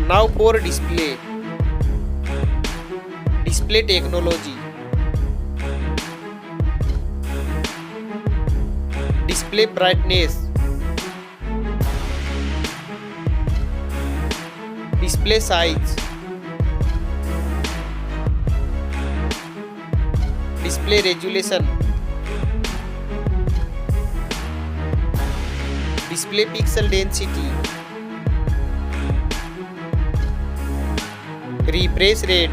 Now for display. Display technology. Display brightness. Display size. Display resolution. Display pixel density. Refresh rate.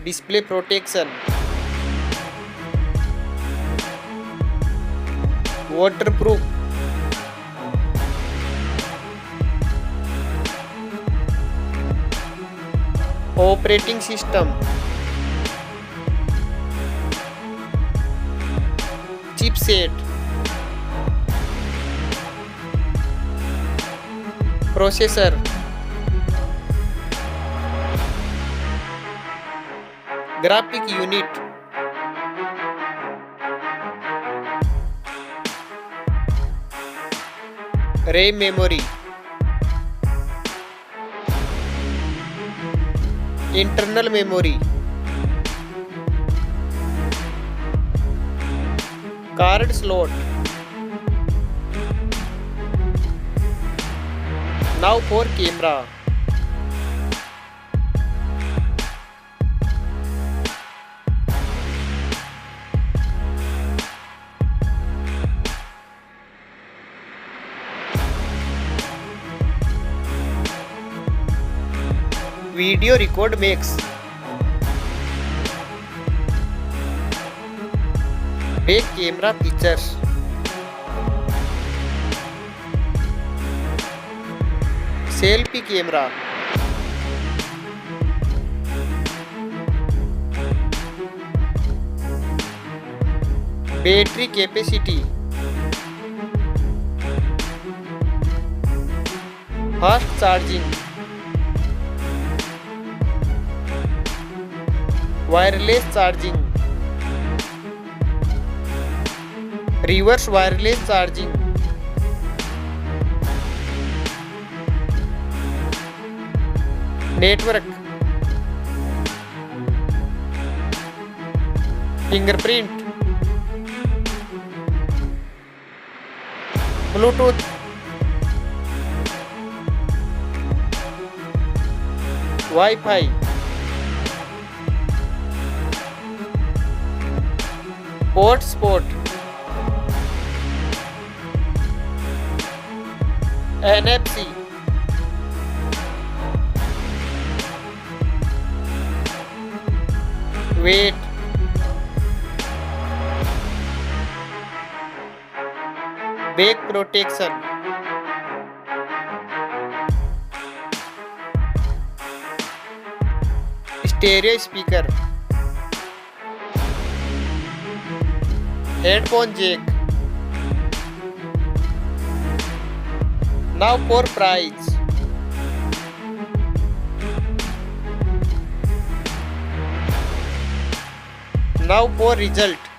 Display protection. Waterproof. Operating system. Chipset. Processor. Graphic unit. RAM memory. Internal memory. Card slot. Now for camera. Video record makes. Back camera features. Selfie camera. Battery capacity. Fast charging. Wireless charging. Reverse wireless charging. Network. Fingerprint. Bluetooth. Wi-Fi. Hotspot. NFC. Weight. Back protection. Stereo speaker. Headphone jack. Now for price. Now for result.